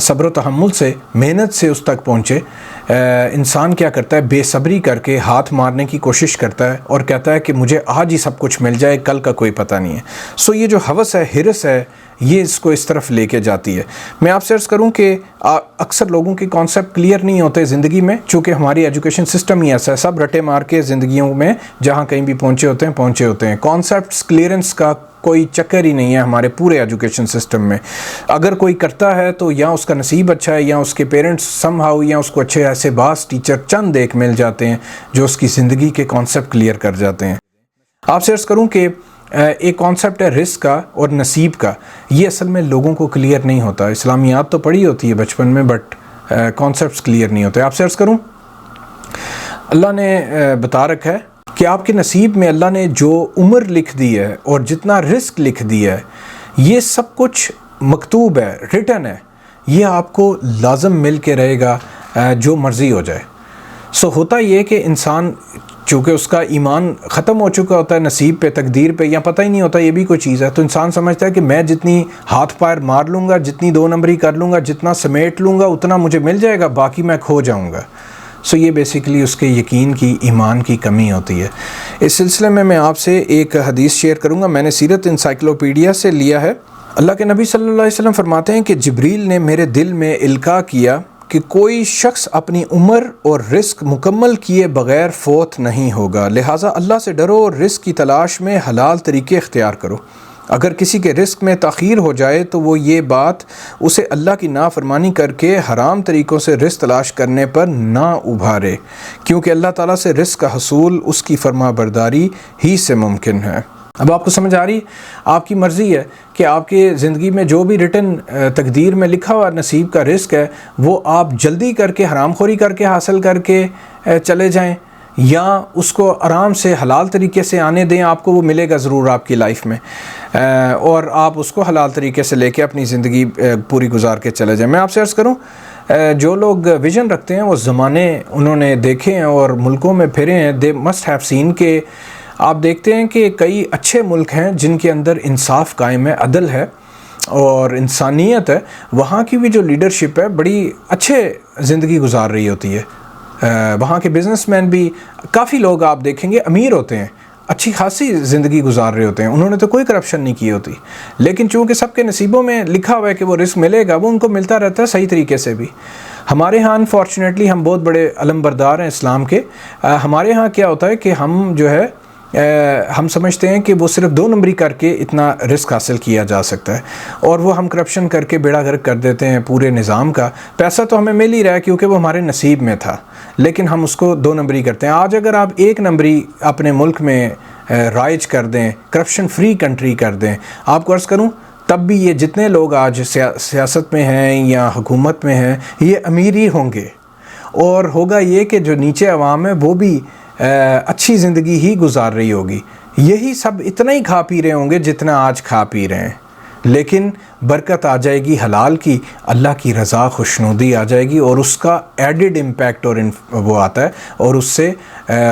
صبر و تحمل سے، محنت سے اس تک پہنچے، انسان کیا کرتا ہے؟ بے صبری کر کے ہاتھ مارنے کی کوشش کرتا ہے اور کہتا ہے کہ مجھے آج ہی سب کچھ مل جائے، کل کا کوئی پتہ نہیں ہے۔ سو یہ جو ہوس ہے، ہرس ہے، یہ اس کو اس طرف لے کے جاتی ہے۔ میں آپ سے عرض کروں کہ اکثر لوگوں کے کانسیپٹ کلیئر نہیں ہوتے زندگی میں، چونکہ ہماری ایجوکیشن سسٹم ہی ایسا ہے، سب رٹے مار کے زندگیوں میں جہاں کہیں بھی پہنچے ہوتے ہیں۔ کانسیپٹس کلیئرنس کا کوئی چکر ہی نہیں ہے ہمارے پورے ایجوکیشن سسٹم میں۔ اگر کوئی کرتا ہے تو یا اس کا نصیب اچھا ہے، یا اس کے پیرنٹس سم ہاؤ، یا اس کو اچھے ایسے باس ٹیچر چند ایک مل جاتے ہیں جو اس کی زندگی کے کانسیپٹ کلیئر کر جاتے ہیں۔ آپ سے عرض کروں کہ ایک کانسیپٹ ہے رزق کا اور نصیب کا، یہ اصل میں لوگوں کو کلیئر نہیں ہوتا۔ اسلامیات تو پڑھی ہوتی ہے بچپن میں، بٹ کانسیپٹس کلیئر نہیں ہوتے۔ آپ سے عرض کروں، اللہ نے بتا رکھا ہے کہ آپ کے نصیب میں اللہ نے جو عمر لکھ دی ہے اور جتنا رزق لکھ دیا ہے، یہ سب کچھ مکتوب ہے، ریٹن ہے، یہ آپ کو لازم مل کے رہے گا جو مرضی ہو جائے۔ سو ہوتا یہ کہ انسان چونکہ اس کا ایمان ختم ہو چکا ہوتا ہے نصیب پہ، تقدیر پہ، یا پتہ ہی نہیں ہوتا یہ بھی کوئی چیز ہے، تو انسان سمجھتا ہے کہ میں جتنی ہاتھ پیر مار لوں گا، جتنی 2 نمبری کر لوں گا، جتنا سمیٹ لوں گا، اتنا مجھے مل جائے گا، باقی میں کھو جاؤں گا۔ سو یہ بیسیکلی اس کے یقین کی، ایمان کی کمی ہوتی ہے۔ اس سلسلے میں آپ سے ایک حدیث شیئر کروں گا، میں نے سیرت انسائکلوپیڈیا سے لیا ہے۔ اللہ کے نبی صلی اللہ علیہ وسلم فرماتے ہیں کہ جبریل نے میرے دل میں القاء کیا کہ کوئی شخص اپنی عمر اور رزق مکمل کیے بغیر فوت نہیں ہوگا، لہٰذا اللہ سے ڈرو اور رزق کی تلاش میں حلال طریقے اختیار کرو۔ اگر کسی کے رزق میں تاخیر ہو جائے تو وہ یہ بات اسے اللہ کی نافرمانی کر کے حرام طریقوں سے رزق تلاش کرنے پر نہ ابھارے، کیونکہ اللہ تعالیٰ سے رزق کا حصول اس کی فرما برداری ہی سے ممکن ہے۔ اب آپ کو سمجھ آ رہی، آپ کی مرضی ہے کہ آپ کے زندگی میں جو بھی ریٹن تقدیر میں لکھا ہوا نصیب کا رزق ہے، وہ آپ جلدی کر کے، حرام خوری کر کے حاصل کر کے چلے جائیں، یا اس کو آرام سے حلال طریقے سے آنے دیں، آپ کو وہ ملے گا ضرور آپ کی لائف میں، اور آپ اس کو حلال طریقے سے لے کے اپنی زندگی پوری گزار کے چلے جائیں۔ میں آپ سے عرض کروں، جو لوگ ویژن رکھتے ہیں، وہ زمانے انہوں نے دیکھے ہیں اور ملکوں میں پھرے ہیں، دے مسٹ ہیو سین کہ آپ دیکھتے ہیں کہ کئی اچھے ملک ہیں جن کے اندر انصاف قائم ہے، عدل ہے اور انسانیت ہے، وہاں کی بھی جو لیڈرشپ ہے بڑی اچھے زندگی گزار رہی ہوتی ہے۔ وہاں کے بزنس مین بھی، کافی لوگ آپ دیکھیں گے امیر ہوتے ہیں، اچھی خاصی زندگی گزار رہے ہوتے ہیں، انہوں نے تو کوئی کرپشن نہیں کی ہوتی، لیکن چونکہ سب کے نصیبوں میں لکھا ہوا ہے کہ وہ رزق ملے گا، وہ ان کو ملتا رہتا ہے صحیح طریقے سے بھی۔ ہمارے ہاں انفارچونیٹلی ہم بہت بڑے علم بردار ہیں اسلام کے، ہمارے ہاں کیا ہوتا ہے کہ ہم جو ہے ہم سمجھتے ہیں کہ وہ صرف 2 نمبری کر کے اتنا رزق حاصل کیا جا سکتا ہے، اور وہ ہم کرپشن کر کے بیڑا غرق کر دیتے ہیں پورے نظام کا۔ پیسہ تو ہمیں مل ہی رہا ہے کیونکہ وہ ہمارے نصیب میں تھا، لیکن ہم اس کو 2 نمبری کرتے ہیں۔ آج اگر آپ 1 نمبری اپنے ملک میں رائج کر دیں، کرپشن فری کنٹری کر دیں، آپ کو عرض کروں تب بھی یہ جتنے لوگ آج سیاست میں ہیں یا حکومت میں ہیں، یہ امیر ہی ہوں گے، اور ہوگا یہ کہ جو نیچے عوام ہے وہ بھی اچھی زندگی ہی گزار رہی ہوگی، یہی سب اتنا ہی کھا پی رہے ہوں گے جتنا آج کھا پی رہے ہیں، لیکن برکت آ جائے گی حلال کی، اللہ کی رضا خوشنودی آ جائے گی، اور اس کا ایڈڈ امپیکٹ اور وہ آتا ہے، اور اس سے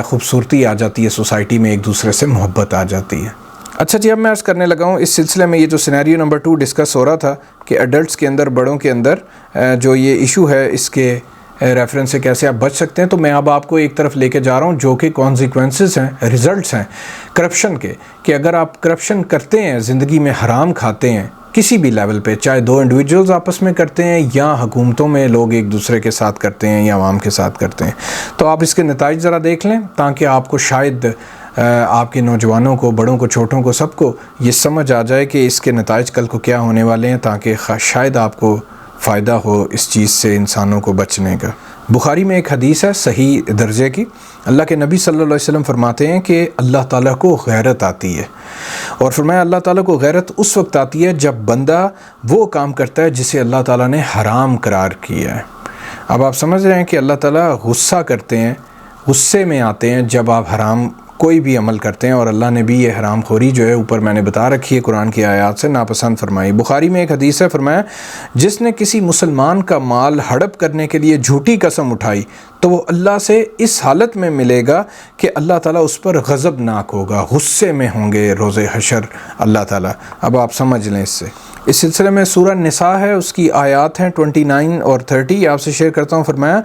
خوبصورتی آ جاتی ہے، سوسائٹی میں ایک دوسرے سے محبت آ جاتی ہے۔ اچھا جی، اب میں عرض کرنے لگا ہوں اس سلسلے میں، یہ جو سینیریو نمبر 2 ڈسکس ہو رہا تھا کہ ایڈلٹس کے اندر، بڑوں کے اندر جو یہ ایشو ہے، اس کے ریفرنس سے کیسے آپ بچ سکتے ہیں، تو میں اب آپ کو ایک طرف لے کے جا رہا ہوں جو کہ کانسیکوینسز ہیں، ریزلٹس ہیں کرپشن کے، کہ اگر آپ کرپشن کرتے ہیں، زندگی میں حرام کھاتے ہیں کسی بھی لیول پہ، چاہے 2 انڈیویجولز آپس میں کرتے ہیں یا حکومتوں میں لوگ ایک دوسرے کے ساتھ کرتے ہیں یا عوام کے ساتھ کرتے ہیں، تو آپ اس کے نتائج ذرا دیکھ لیں، تاکہ آپ کو شاید آپ کے نوجوانوں کو، بڑوں کو، چھوٹوں کو، سب کو یہ سمجھ آ جائے کہ اس کے نتائج کل کو کیا ہونے والے ہیں، تاکہ شاید آپ کو فائدہ ہو اس چیز سے انسانوں کو بچنے کا۔ بخاری میں ایک حدیث ہے صحیح درجے کی، اللہ کے نبی صلی اللہ علیہ وسلم فرماتے ہیں کہ اللہ تعالیٰ کو غیرت آتی ہے، اور فرمایا اللہ تعالیٰ کو غیرت اس وقت آتی ہے جب بندہ وہ کام کرتا ہے جسے اللہ تعالیٰ نے حرام قرار کیا ہے۔ اب آپ سمجھ رہے ہیں کہ اللہ تعالیٰ غصہ کرتے ہیں، غصے میں آتے ہیں جب آپ حرام کوئی بھی عمل کرتے ہیں، اور اللہ نے بھی یہ حرام خوری جو ہے اوپر میں نے بتا رکھی ہے قرآن کی آیات سے، ناپسند فرمائی۔ بخاری میں ایک حدیث ہے، فرمایا جس نے کسی مسلمان کا مال ہڑپ کرنے کے لیے جھوٹی قسم اٹھائی تو وہ اللہ سے اس حالت میں ملے گا کہ اللہ تعالیٰ اس پر غضبناک ہوگا، غصے میں ہوں گے روز حشر اللہ تعالیٰ۔ اب آپ سمجھ لیں اس سے اس سلسلے میں سورہ نساء ہے، اس کی آیات ہیں 29 اور 30، آپ سے شیئر کرتا ہوں۔ فرمایا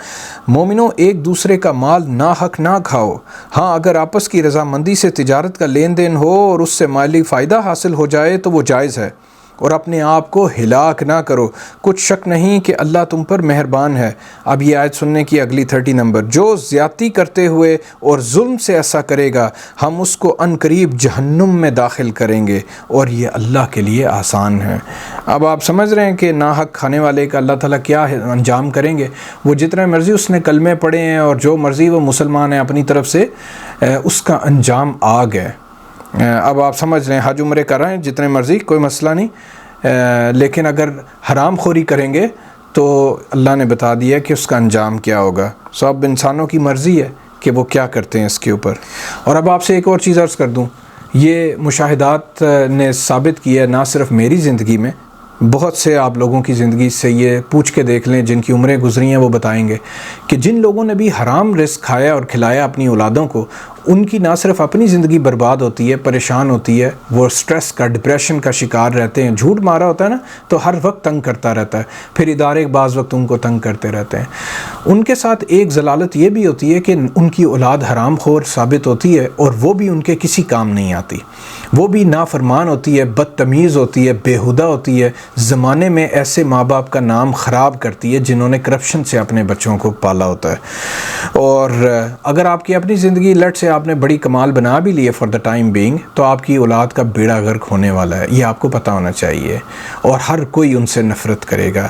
مومنوں ایک دوسرے کا مال ناحق نہ کھاؤ، ہاں اگر آپس کی رضامندی سے تجارت کا لین دین ہو اور اس سے مالی فائدہ حاصل ہو جائے تو وہ جائز ہے، اور اپنے آپ کو ہلاک نہ کرو، کچھ شک نہیں کہ اللہ تم پر مہربان ہے۔ اب یہ آیت سننے کی اگلی 30 نمبر، جو زیادتی کرتے ہوئے اور ظلم سے ایسا کرے گا ہم اس کو عن قریب جہنم میں داخل کریں گے، اور یہ اللہ کے لیے آسان ہے۔ اب آپ سمجھ رہے ہیں کہ ناحق کھانے والے کا اللہ تعالیٰ کیا انجام کریں گے۔ وہ جتنے مرضی اس نے کلمے پڑھے ہیں اور جو مرضی وہ مسلمان ہیں اپنی طرف سے، اس کا انجام آگ ہے۔ اب آپ سمجھ رہے ہیں، حج عمرے کر رہے ہیں جتنے مرضی، کوئی مسئلہ نہیں، لیکن اگر حرام خوری کریں گے تو اللہ نے بتا دیا کہ اس کا انجام کیا ہوگا۔ سو اب انسانوں کی مرضی ہے کہ وہ کیا کرتے ہیں اس کے اوپر۔ اور اب آپ سے ایک اور چیز عرض کر دوں، یہ مشاہدات نے ثابت کیا ہے، نہ صرف میری زندگی میں، بہت سے آپ لوگوں کی زندگی سے یہ پوچھ کے دیکھ لیں جن کی عمریں گزری ہیں، وہ بتائیں گے کہ جن لوگوں نے بھی حرام رزق کھایا اور کھلایا اپنی اولادوں کو، ان کی نہ صرف اپنی زندگی برباد ہوتی ہے، پریشان ہوتی ہے، وہ سٹریس کا، ڈپریشن کا شکار رہتے ہیں۔ جھوٹ مارا ہوتا ہے نا تو ہر وقت تنگ کرتا رہتا ہے، پھر ادارے بعض وقت ان کو تنگ کرتے رہتے ہیں۔ ان کے ساتھ ایک ضلالت یہ بھی ہوتی ہے کہ ان کی اولاد حرام خور ثابت ہوتی ہے اور وہ بھی ان کے کسی کام نہیں آتی، وہ بھی نافرمان ہوتی ہے، بدتمیز ہوتی ہے، بیہودہ ہوتی ہے، زمانے میں ایسے ماں باپ کا نام خراب کرتی ہے جنہوں نے کرپشن سے اپنے بچوں کو پالا ہوتا ہے۔ اور اگر آپ کی اپنی زندگی لٹ سے آپ نے بڑی کمال بنا بھی لی ہے فار دا ٹائم بینگ، تو آپ کی اولاد کا بیڑا غرق ہونے والا ہے، یہ آپ کو پتہ ہونا چاہیے۔ اور ہر کوئی ان سے نفرت کرے گا،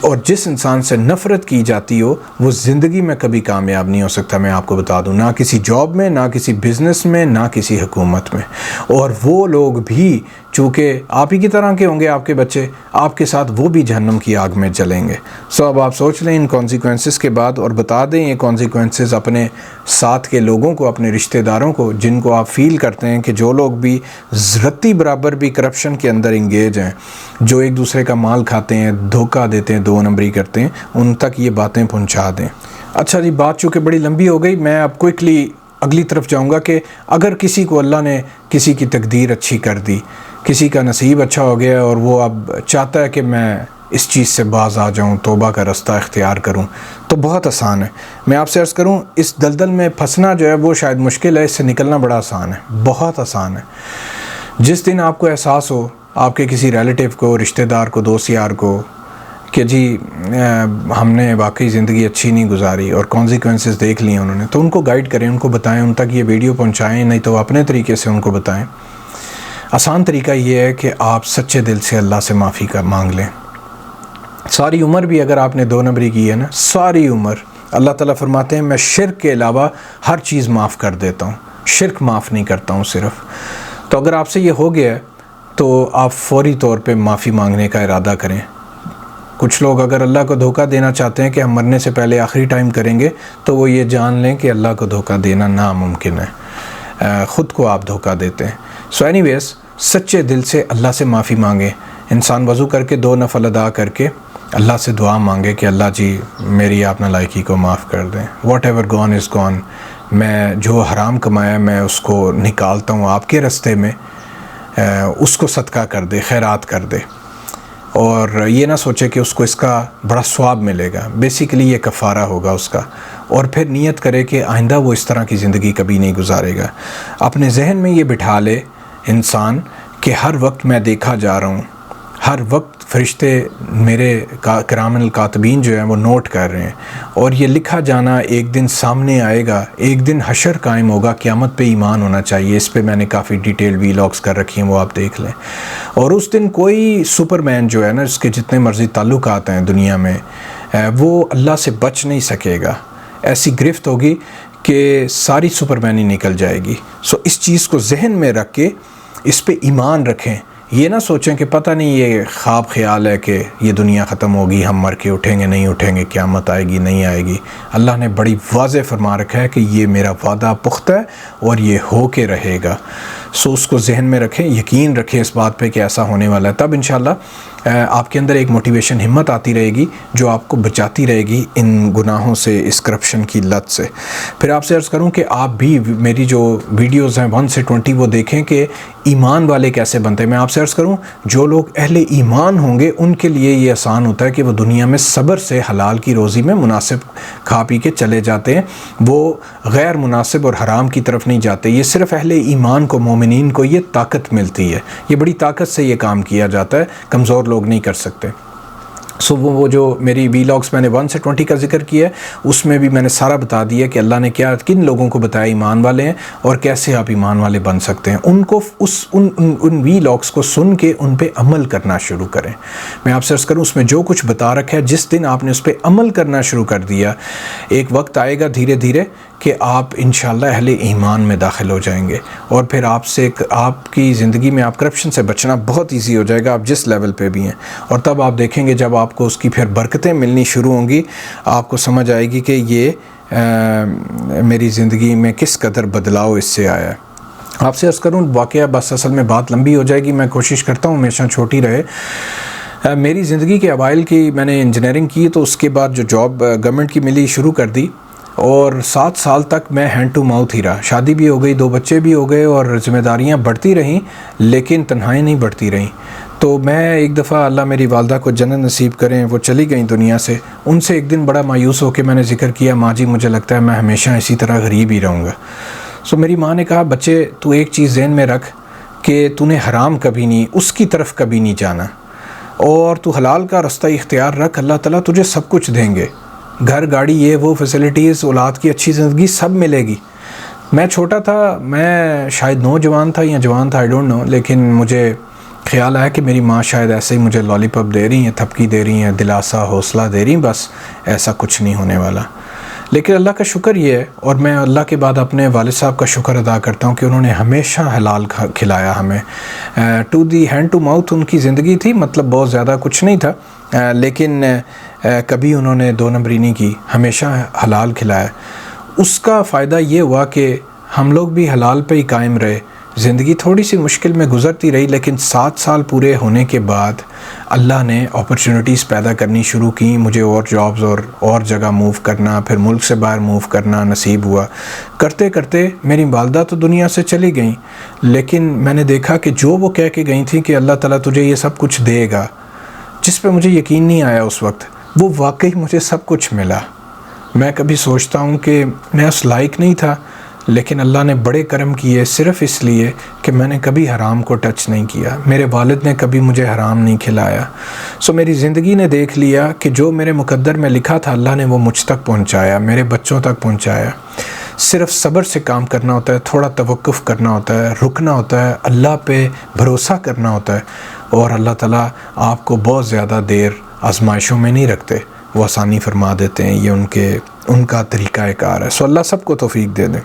اور جس انسان سے نفرت کی جاتی ہو وہ زندگی میں کبھی کامیاب نہیں ہو سکتا، میں آپ کو بتا دوں، نہ کسی جاب میں، نہ کسی بزنس میں، نہ کسی حکومت میں۔ اور وہ لوگ بھی چونکہ آپ ہی کی طرح کے ہوں گے، آپ کے بچے آپ کے ساتھ، وہ بھی جہنم کی آگ میں جلیں گے۔ سو اب آپ سوچ لیں ان کانسیکوینسز کے بعد، اور بتا دیں یہ کانسیکوینسز اپنے ساتھ کے لوگوں کو، اپنے رشتہ داروں کو، جن کو آپ فیل کرتے ہیں کہ جو لوگ بھی رتی برابر بھی کرپشن کے اندر انگیج ہیں، جو ایک دوسرے کا مال کھاتے ہیں، دھوکہ دیتے ہیں، دو نمبری کرتے ہیں، ان تک یہ باتیں پہنچا دیں۔ اچھا جی، بات چونکہ بڑی لمبی ہو گئی، میں اب کوئکلی اگلی طرف جاؤں گا کہ اگر کسی کو اللہ نے کسی کی تقدیر اچھی کر دی، کسی کا نصیب اچھا ہو گیا اور وہ اب چاہتا ہے کہ میں اس چیز سے باز آ جاؤں، توبہ کا رستہ اختیار کروں، تو بہت آسان ہے۔ میں آپ سے عرض کروں، اس دلدل میں پھنسنا جو ہے وہ شاید مشکل ہے، اس سے نکلنا بڑا آسان ہے، بہت آسان ہے۔ جس دن آپ کو احساس ہو، آپ کے کسی ریلیٹیو کو، رشتہ دار کو، دوست یار کو، کہ جی ہم نے واقعی زندگی اچھی نہیں گزاری اور کانسیکوینسز دیکھ لیے انہوں نے، تو ان کو گائیڈ کریں، ان کو بتائیں، ان تک یہ ویڈیو پہنچائیں، نہیں تو اپنے طریقے سے ان کو بتائیں۔ آسان طریقہ یہ ہے کہ آپ سچے دل سے اللہ سے معافی کا مانگ لیں۔ ساری عمر بھی اگر آپ نے دو نمبری کی ہے نا، ساری عمر، اللہ تعالیٰ فرماتے ہیں میں شرک کے علاوہ ہر چیز معاف کر دیتا ہوں، شرک معاف نہیں کرتا ہوں صرف۔ تو اگر آپ سے یہ ہو گیا ہے تو آپ فوری طور پہ معافی مانگنے کا ارادہ کریں۔ کچھ لوگ اگر اللہ کو دھوکہ دینا چاہتے ہیں کہ ہم مرنے سے پہلے آخری ٹائم کریں گے، تو وہ یہ جان لیں کہ اللہ کو دھوکہ دینا ناممکن ہے، خود کو آپ دھوکہ دیتے ہیں۔ سو اینی ویز، سچے دل سے اللہ سے معافی مانگیں۔ انسان وضو کر کے 2 نفل ادا کر کے اللہ سے دعا مانگے کہ اللہ جی میری آپ نالائکی کو معاف کر دیں، whatever gone is gone, میں جو حرام کمایا میں اس کو نکالتا ہوں آپ کے رستے میں، اس کو صدقہ کر دے، خیرات کر دے، اور یہ نہ سوچے کہ اس کو اس کا بڑا ثواب ملے گا، بیسیکلی یہ کفارہ ہوگا اس کا، اور پھر نیت کرے کہ آئندہ وہ اس طرح کی زندگی کبھی نہیں گزارے گا۔ اپنے ذہن میں یہ بٹھا لے انسان کہ ہر وقت میں دیکھا جا رہا ہوں، ہر وقت فرشتے میرے کرام الکاتبین جو ہیں وہ نوٹ کر رہے ہیں، اور یہ لکھا جانا ایک دن سامنے آئے گا، ایک دن حشر قائم ہوگا، قیامت پہ ایمان ہونا چاہیے۔ اس پہ میں نے کافی ڈیٹیل ویلاگز کر رکھی ہیں، وہ آپ دیکھ لیں۔ اور اس دن کوئی سپر مین جو ہے نا، اس کے جتنے مرضی تعلقات ہیں دنیا میں، وہ اللہ سے بچ نہیں سکے گا، ایسی گرفت ہوگی کہ ساری سپر مینی نکل جائے گی۔ سو اس چیز کو ذہن میں رکھ کے اس پہ ایمان رکھیں، یہ نہ سوچیں کہ پتہ نہیں یہ خواب خیال ہے کہ یہ دنیا ختم ہوگی، ہم مر کے اٹھیں گے نہیں اٹھیں گے، قیامت آئے گی نہیں آئے گی۔ اللہ نے بڑی واضح فرما رکھا ہے کہ یہ میرا وعدہ پختہ ہے اور یہ ہو کے رہے گا۔ سو اس کو ذہن میں رکھیں، یقین رکھیں اس بات پہ کہ ایسا ہونے والا ہے، تب انشاءاللہ آپ کے اندر ایک موٹیویشن ہمت آتی رہے گی جو آپ کو بچاتی رہے گی ان گناہوں سے، اس کرپشن کی لت سے۔ پھر آپ سے عرض کروں کہ آپ بھی میری جو ویڈیوز ہیں 1 سے 20 وہ دیکھیں کہ ایمان والے کیسے بنتے ہیں۔ میں آپ سے عرض کروں جو لوگ اہل ایمان ہوں گے ان کے لیے یہ آسان ہوتا ہے کہ وہ دنیا میں صبر سے حلال کی روزی میں مناسب کھا پی کے چلے جاتے ہیں، وہ غیر مناسب اور حرام کی طرف نہیں جاتے۔ یہ صرف اہل ایمان کو، مومنین کو یہ طاقت ملتی ہے، یہ بڑی طاقت سے یہ کام کیا جاتا ہے، کمزور لوگ نہیں کر سکتے۔ وہ جو میری ویلاگس میں نے 1 سے 20 کا ذکر کیا ہے اس میں بھی میں نے سارا بتا دیا کہ اللہ نے کیا کن لوگوں کو بتایا ایمان والے ہیں اور کیسے آپ ایمان والے بن سکتے ہیں۔ ان کو ان ویلاگس کو سن کے ان پہ عمل کرنا شروع کریں۔ میں آپ سے عرض کروں اس میں جو کچھ بتا رکھا ہے، جس دن آپ نے اس پہ عمل کرنا شروع کر دیا، ایک وقت آئے گا دھیرے دھیرے کہ آپ انشاءاللہ اہل ایمان میں داخل ہو جائیں گے، اور پھر آپ کی زندگی میں آپ کرپشن سے بچنا بہت ایزی ہو جائے گا، آپ جس لیول پہ بھی ہیں۔ اور تب آپ دیکھیں گے جب آپ کو اس کی پھر برکتیں ملنی شروع ہوں گی، آپ کو سمجھ آئے گی کہ یہ میری زندگی میں کس قدر بدلاؤ اس سے آیا ہے۔ آپ سے عرض کروں واقعہ بس اصل میں بات لمبی ہو جائے گی، میں کوشش کرتا ہوں ہمیشہ چھوٹی رہے۔ میری زندگی کے اوائل کی میں نے انجینئرنگ کی، تو اس کے بعد جو جاب گورنمنٹ کی ملی شروع کر دی، اور 7 سال تک میں ہینڈ ٹو ماؤتھ ہی رہا۔ شادی بھی ہو گئی، 2 بچے بھی ہو گئے، اور ذمہ داریاں بڑھتی رہیں لیکن تنہائی نہیں بڑھتی رہیں۔ تو میں ایک دفعہ، اللہ میری والدہ کو جنت نصیب کریں، وہ چلی گئیں دنیا سے، ان سے ایک دن بڑا مایوس ہو کے میں نے ذکر کیا، ماں جی مجھے لگتا ہے میں ہمیشہ اسی طرح غریب ہی رہوں گا۔ میری ماں نے کہا بچے تو ایک چیز ذہن میں رکھ کہ تو نے حرام کبھی نہیں، اس کی طرف کبھی نہیں جانا، اور تو حلال کا راستہ اختیار رکھ، اللہ تعالیٰ تجھے سب کچھ دیں گے، گھر گاڑی یہ وہ فیسلٹیز، اولاد کی اچھی زندگی سب ملے گی۔ میں چھوٹا تھا، میں شاید نوجوان تھا یا جوان تھا، آئی ڈونٹ نو، لیکن مجھے خیال آیا کہ میری ماں شاید ایسے ہی مجھے لالی پاپ دے رہی ہیں، تھپکی دے رہی ہیں، دلاسا حوصلہ دے رہی ہیں، بس ایسا کچھ نہیں ہونے والا۔ لیکن اللہ کا شکر یہ ہے، اور میں اللہ کے بعد اپنے والد صاحب کا شکر ادا کرتا ہوں کہ انہوں نے ہمیشہ حلال کھلایا ہمیں۔ To the hand to mouth ان کی زندگی تھی، مطلب بہت زیادہ کچھ نہیں تھا، لیکن کبھی انہوں نے 2 نمبری نہیں کی، ہمیشہ حلال کھلایا۔ اس کا فائدہ یہ ہوا کہ ہم لوگ بھی حلال پہ ہی قائم رہے، زندگی تھوڑی سی مشکل میں گزرتی رہی، لیکن 7 سال پورے ہونے کے بعد اللہ نے اپرچونٹیز پیدا کرنی شروع کی، مجھے اور جابز اور جگہ موو کرنا، پھر ملک سے باہر موو کرنا نصیب ہوا۔ کرتے کرتے میری والدہ تو دنیا سے چلی گئیں، لیکن میں نے دیکھا کہ جو وہ کہہ کے گئی تھیں کہ اللہ تعالیٰ تجھے یہ سب کچھ دے گا، جس پہ مجھے یقین نہیں آیا اس وقت، وہ واقعی مجھے سب کچھ ملا۔ میں کبھی سوچتا ہوں کہ میں اس لائق نہیں تھا، لیکن اللہ نے بڑے کرم کیے صرف اس لیے کہ میں نے کبھی حرام کو ٹچ نہیں کیا، میرے والد نے کبھی مجھے حرام نہیں کھلایا۔ میری زندگی نے دیکھ لیا کہ جو میرے مقدر میں لکھا تھا اللہ نے وہ مجھ تک پہنچایا، میرے بچوں تک پہنچایا۔ صرف صبر سے کام کرنا ہوتا ہے، تھوڑا توقف کرنا ہوتا ہے، رکنا ہوتا ہے، اللہ پہ بھروسہ کرنا ہوتا ہے، اور اللہ تعالیٰ آپ کو بہت زیادہ دیر آزمائشوں میں نہیں رکھتے، وہ آسانی فرما دیتے ہیں، یہ ان کا طریقہ کار ہے۔ اللہ سب کو توفیق دے دیں۔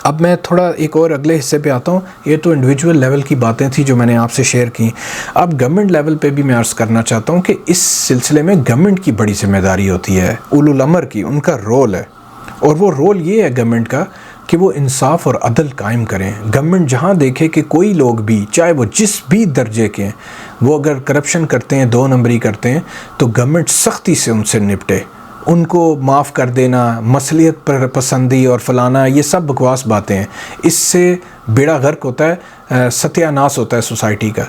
اب میں تھوڑا ایک اور اگلے حصے پہ آتا ہوں، یہ تو انڈیویجول لیول کی باتیں تھیں جو میں نے آپ سے شیئر کی۔ اب گورنمنٹ لیول پہ بھی میں عرض کرنا چاہتا ہوں کہ اس سلسلے میں گورنمنٹ کی بڑی ذمہ داری ہوتی ہے، اولو الامر کی، ان کا رول ہے، اور وہ رول یہ ہے گورنمنٹ کا کہ وہ انصاف اور عدل قائم کریں۔ گورنمنٹ جہاں دیکھے کہ کوئی لوگ بھی، چاہے وہ جس بھی درجے کے ہیں، وہ اگر کرپشن کرتے ہیں، 2 نمبری کرتے ہیں، تو گورنمنٹ سختی سے ان سے نپٹے، ان کو معاف کر دینا، مصلیحت پر پسندی اور فلانا، یہ سب بکواس باتیں ہیں، اس سے بیڑا غرق ہوتا ہے، ستیہ ناس ہوتا ہے سوسائٹی کا۔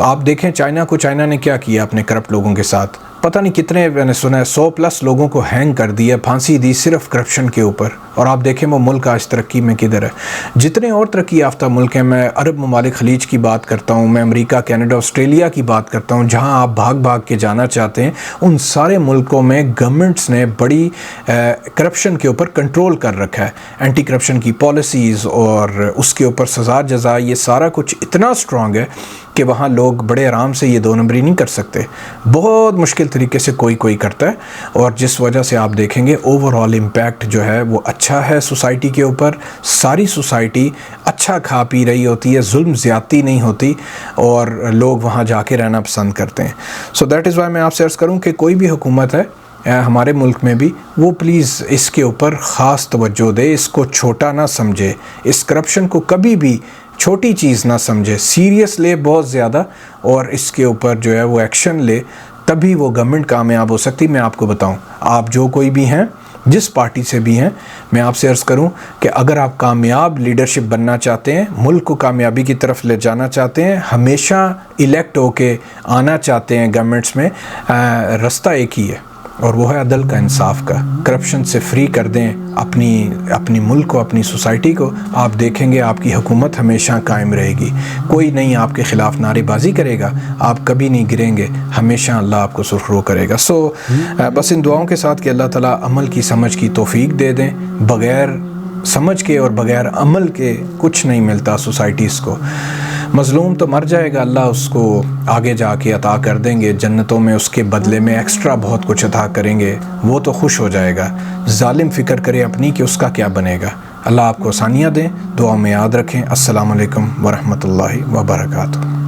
آپ دیکھیں چائنا نے کیا کیا اپنے کرپٹ لوگوں کے ساتھ، پتہ نہیں کتنے، میں نے سنا ہے 100+ لوگوں کو ہینگ کر دیا، پھانسی دی صرف کرپشن کے اوپر، اور آپ دیکھیں وہ ملک آج ترقی میں کدھر ہے۔ جتنے اور ترقی یافتہ ملک ہیں، میں عرب ممالک خلیج کی بات کرتا ہوں، میں امریکہ، کینیڈا، آسٹریلیا کی بات کرتا ہوں، جہاں آپ بھاگ کے جانا چاہتے ہیں، ان سارے ملکوں میں گورنمنٹس نے بڑی کرپشن کے اوپر کنٹرول کر رکھا ہے، اینٹی کرپشن کی پالیسیز اور اس کے اوپر سزا جزا، یہ سارا کچھ اتنا سٹرونگ ہے کہ وہاں لوگ بڑے آرام سے یہ 2 نمبری نہیں کر سکتے، بہت مشکل طریقے سے کوئی کرتا ہے، اور جس وجہ سے آپ دیکھیں گے اوور آل امپیکٹ جو ہے وہ اچھا ہے سوسائٹی کے اوپر، ساری سوسائٹی اچھا کھا پی رہی ہوتی ہے، ظلم زیادتی نہیں ہوتی، اور لوگ وہاں جا کے رہنا پسند کرتے ہیں۔ دیٹ از وائی میں آپ سے عرض کروں کہ کوئی بھی حکومت ہے ہمارے ملک میں بھی، وہ پلیز اس کے اوپر خاص توجہ دے، اس کو چھوٹا نہ سمجھے، اس کرپشن کو کبھی بھی چھوٹی چیز نہ سمجھے، سیریس لے بہت زیادہ، اور اس کے اوپر جو ہے وہ ایکشن لے، تبھی وہ گورنمنٹ کامیاب ہو سکتی۔ میں آپ کو بتاؤں، آپ جو کوئی بھی ہیں، جس پارٹی سے بھی ہیں، میں آپ سے عرض کروں کہ اگر آپ کامیاب لیڈرشپ بننا چاہتے ہیں، ملک کو کامیابی کی طرف لے جانا چاہتے ہیں، ہمیشہ الیکٹ ہو کے آنا چاہتے ہیں گورنمنٹس میں، رستہ ایک ہی ہے، اور وہ ہے عدل کا، انصاف کا۔ کرپشن سے فری کر دیں اپنی ملک کو، اپنی سوسائٹی کو، آپ دیکھیں گے آپ کی حکومت ہمیشہ قائم رہے گی، کوئی نہیں آپ کے خلاف نعرے بازی کرے گا، آپ کبھی نہیں گریں گے، ہمیشہ اللہ آپ کو سرخرو کرے گا۔ بس ان دعاؤں کے ساتھ کہ اللہ تعالیٰ عمل کی سمجھ کی توفیق دے دیں، بغیر سمجھ کے اور بغیر عمل کے کچھ نہیں ملتا سوسائٹیز کو۔ مظلوم تو مر جائے گا، اللہ اس کو آگے جا کے عطا کر دیں گے، جنتوں میں اس کے بدلے میں ایکسٹرا بہت کچھ عطا کریں گے، وہ تو خوش ہو جائے گا۔ ظالم فکر کرے اپنی کہ اس کا کیا بنے گا۔ اللہ آپ کو آسانیاں دیں، دعا میں یاد رکھیں۔ السلام علیکم ورحمۃ اللہ وبرکاتہ۔